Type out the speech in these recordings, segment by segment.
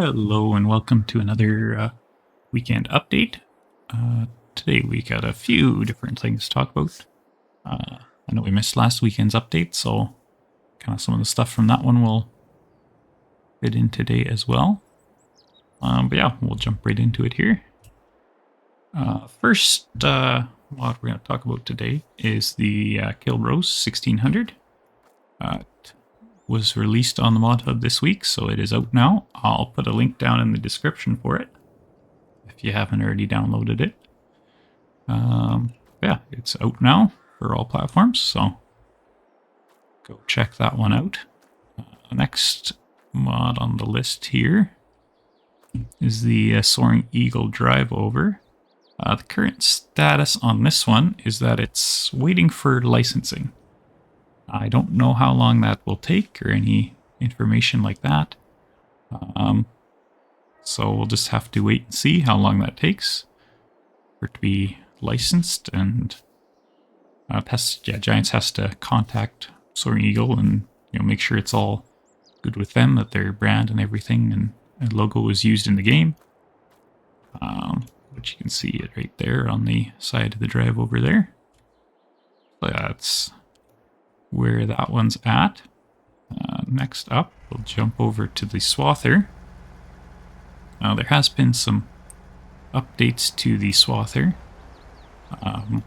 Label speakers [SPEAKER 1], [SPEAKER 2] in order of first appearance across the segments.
[SPEAKER 1] Hello and welcome to another weekend update. Today we got a few different things to talk about. I know we missed last weekend's update, so kind of some of the stuff from that one will fit in today as well. But yeah, we'll jump right into it here. First mod we're going to talk about today is the Kilbrose 1600. It was released on the Mod Hub this week, so it is out now. I'll put a link down in the description for it if you haven't already downloaded it. Yeah, it's out now for all platforms, so go check that one out. Next mod on the list here is the Soaring Eagle Drive Over. The current status on this one is that it's waiting for licensing. I don't know how long that will take or any information like that. So we'll just have to wait and see how long that takes for it to be licensed. And Giants has to contact Soaring Eagle and make sure it's all good with them, that their brand and everything and logo is used in the game. Which you can see it right there on the side of the drive over there. So that's where that one's at. Next up, we'll jump over to the Swather. Now there has been some updates to the Swather. I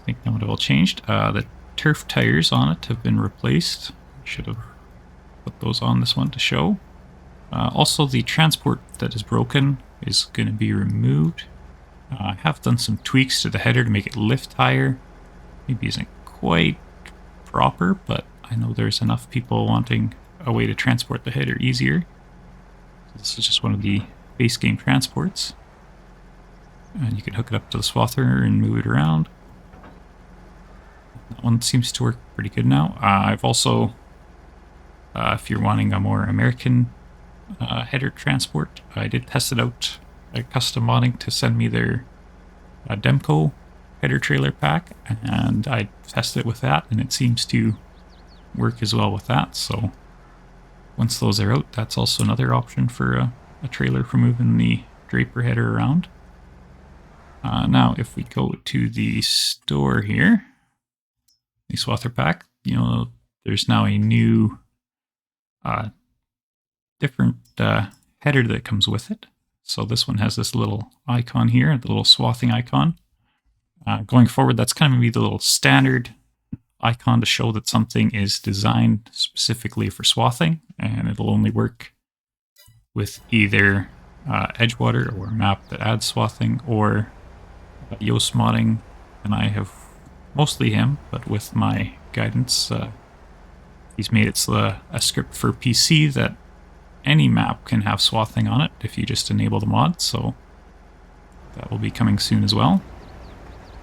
[SPEAKER 1] think that would have all changed. The turf tires on it have been replaced. Should have put those on this one to show. Also, the transport that is broken is going to be removed. I have done some tweaks to the header to make it lift higher. Maybe isn't quite proper, but I know there's enough people wanting a way to transport the header easier. This is just one of the base game transports. And you can hook it up to the Swather and move it around. That one seems to work pretty good now. I've also, if you're wanting a more American header transport, I did test it out at custom modding to send me their Demco header trailer pack, and I tested it with that, and it seems to work as well with that. So once those are out, that's also another option for a trailer for moving the Draper header around. Now, if we go to the store here, the Swather pack, there's now a new, different header that comes with it. So this one has this little icon here, the little swathing icon. Going forward, that's kind of going to be the little standard icon to show that something is designed specifically for swathing, and it'll only work with either Edgewater or a map that adds swathing, or Yoast modding, and I have mostly him, but with my guidance, he's made it a script for PC that any map can have swathing on it if you just enable the mod, so that will be coming soon as well.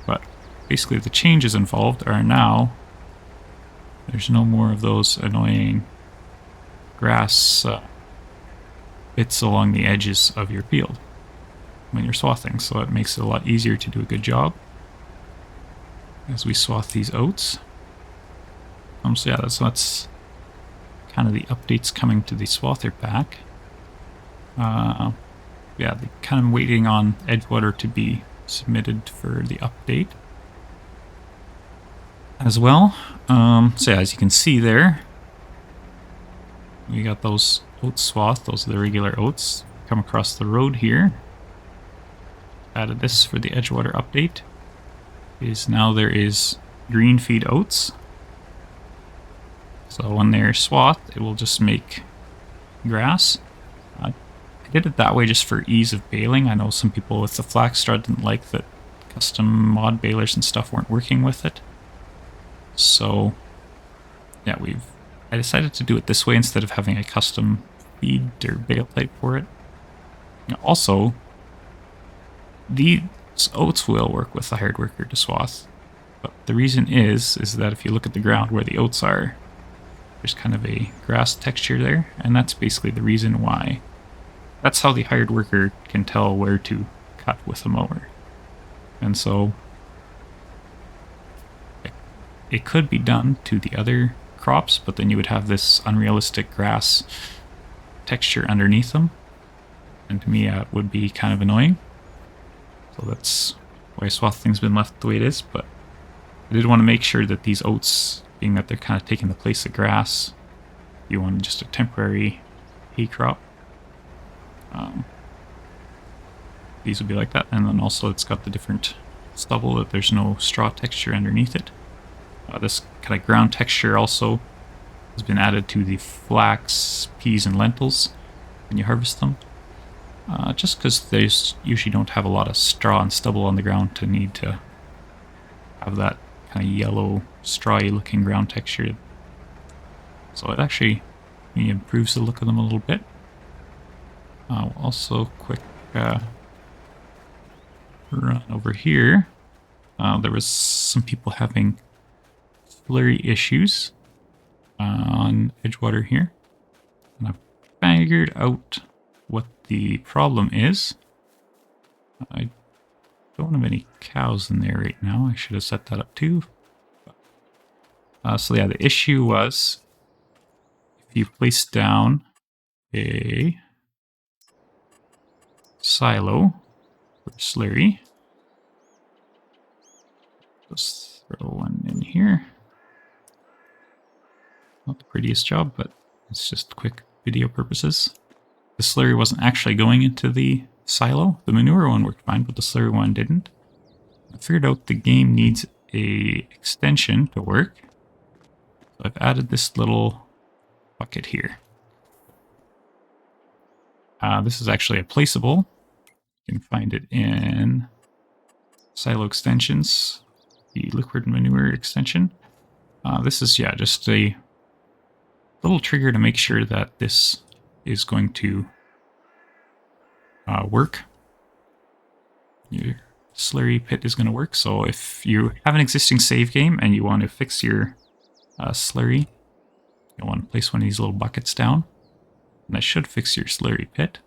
[SPEAKER 1] But basically the changes involved are now there's no more of those annoying grass bits along the edges of your field when you're swathing, so it makes it a lot easier to do a good job as we swath these oats. So yeah, that's kind of the updates coming to the Swather pack. Yeah, they're kind of waiting on Edgewater to be submitted for the update as well. So yeah, as you can see there, we got those oats swath, those are the regular oats, come across the road here. Added this for the Edgewater update. Now there is green feed oats. So when they're swathed, it will just make grass. I did it that way just for ease of baling. I know some people with the Flaxstrud didn't like that custom mod balers and stuff weren't working with it. So yeah, I decided to do it this way instead of having a custom feed or bale type for it. Also, these oats will work with the hired worker to swath, but the reason is that if you look at the ground where the oats are, there's kind of a grass texture there, and that's basically the reason why. That's how the hired worker can tell where to cut with a mower. And so it could be done to the other crops, but then you would have this unrealistic grass texture underneath them. And to me, it would be kind of annoying. So that's why Swathing's been left the way it is, but I did want to make sure that these oats, being that they're kind of taking the place of grass, you want just a temporary hay crop. These would be like that, and then also it's got the different stubble that there's no straw texture underneath it. This kind of ground texture also has been added to the flax, peas, and lentils when you harvest them. Just because they usually don't have a lot of straw and stubble on the ground to need to have that kind of yellow, strawy looking ground texture. So it actually improves the look of them a little bit. Also, quick run over here. There was some people having slurry issues on Edgewater here. And I figured out what the problem is. I don't have any cows in there right now. I should have set that up too. So yeah, the issue was if you place down a silo for slurry. Just throw one in here. Not the prettiest job, but it's just quick video purposes. The slurry wasn't actually going into the silo. The manure one worked fine, but the slurry one didn't. I figured out the game needs a extension to work. So I've added this little bucket here. This is actually a placeable. You can find it in silo extensions, the liquid manure extension. This is, yeah, just a little trigger to make sure that this is going to work. Your slurry pit is going to work. So if you have an existing save game and you want to fix your slurry, you'll want to place one of these little buckets down. And that should fix your slurry pit.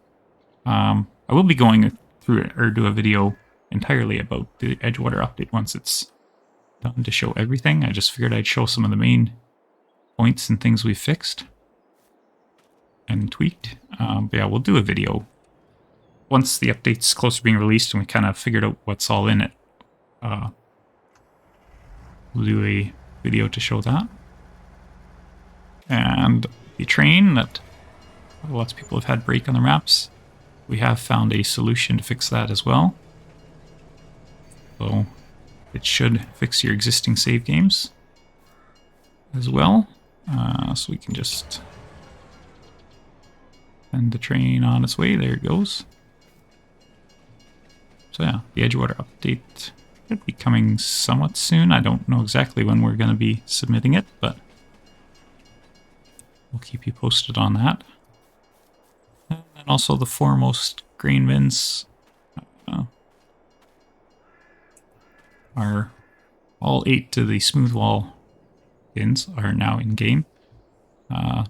[SPEAKER 1] I will be going through it or do a video entirely about the Edgewater update once it's done to show everything. I just figured I'd show some of the main points and things we fixed and tweaked. But yeah, we'll do a video once the update's close to being released and we kind of figured out what's all in it. We'll do a video to show that. And the train that lots of people have had break on their maps, we have found a solution to fix that as well. So it should fix your existing save games as well. So we can just send the train on its way. There it goes. So yeah, the Edgewater update should be coming somewhat soon. I don't know exactly when we're going to be submitting it, but we'll keep you posted on that. And also the foremost grain bins are all 8 to the smooth wall bins are now in game. So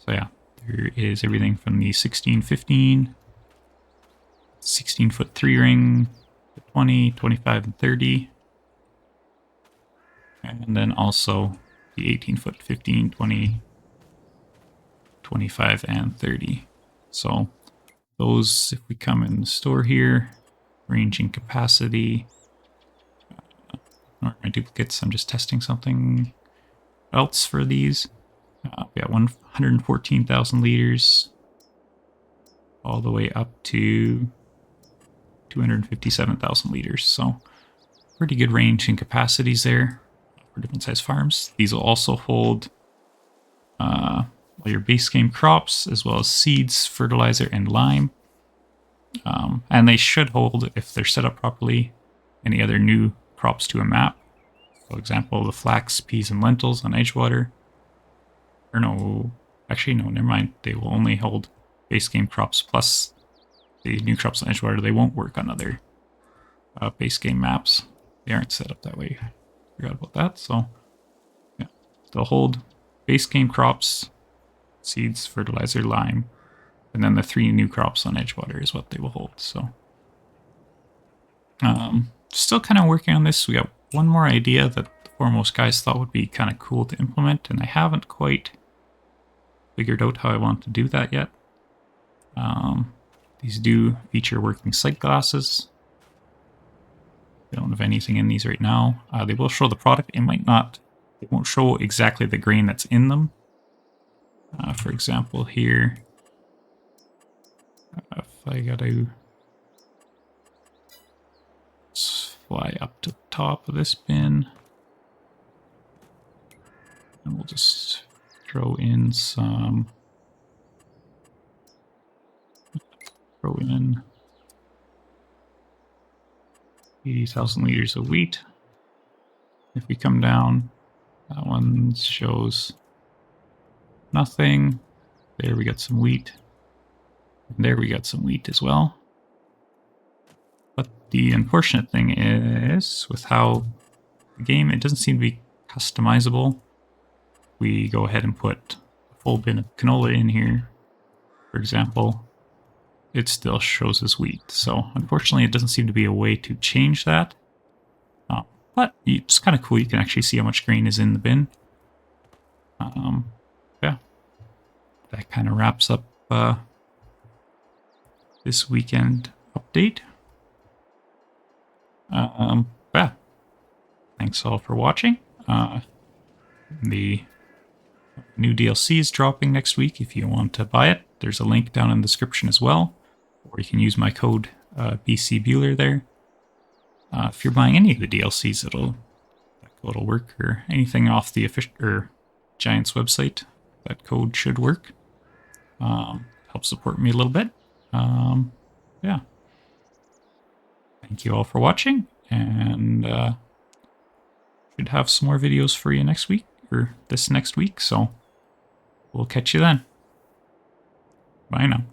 [SPEAKER 1] yeah, there is everything from the 16, 15, 16-foot 3-ring, 20, 25, and 30. And then also the 18-foot 15, 20, 25, and 30. So those, if we come in the store here, ranging capacity, ignore my duplicates, I'm just testing something else for these. We got 114,000 liters all the way up to 257,000 liters. So pretty good range in capacities there for different size farms. These will also hold all your base game crops as well as seeds, fertilizer, and lime. And they should hold, if they're set up properly, any other new crops to a map. For example, the flax, peas, and lentils on Edgewater. Or no, actually no, never mind. They will only hold base game crops plus the new crops on Edgewater. They won't work on other base game maps. They aren't set up that way. Forgot about that. So yeah, they'll hold base game crops, seeds, fertilizer, lime, and then the 3 new crops on Edgewater is what they will hold. So still kind of working on this. We got one more idea that foremost guys thought would be kind of cool to implement, and I haven't quite figured out how I want to do that yet. These do feature working sight glasses. I don't have anything in these right now. They will show the product. It won't show exactly the grain that's in them. For example, here, if I gotta fly up to the top of this bin, and we'll just throw in 80,000 liters of wheat. If we come down, that one shows nothing. There we got some wheat. And there we got some wheat as well. But the unfortunate thing is, with how the game, it doesn't seem to be customizable. We go ahead and put a full bin of canola in here, for example, it still shows as wheat. So unfortunately, it doesn't seem to be a way to change that. But it's kind of cool. You can actually see how much grain is in the bin. Yeah, that kind of wraps up this weekend update. Yeah, thanks all for watching. The new DLC is dropping next week. If you want to buy it, there's a link down in the description as well. Or you can use my code BCBueller there. If you're buying any of the DLCs, it'll work, or anything off the official Giants website. That code should work. Help support me a little bit. Yeah. Thank you all for watching, and should have some more videos for you next week, or this next week. So we'll catch you then. Bye now.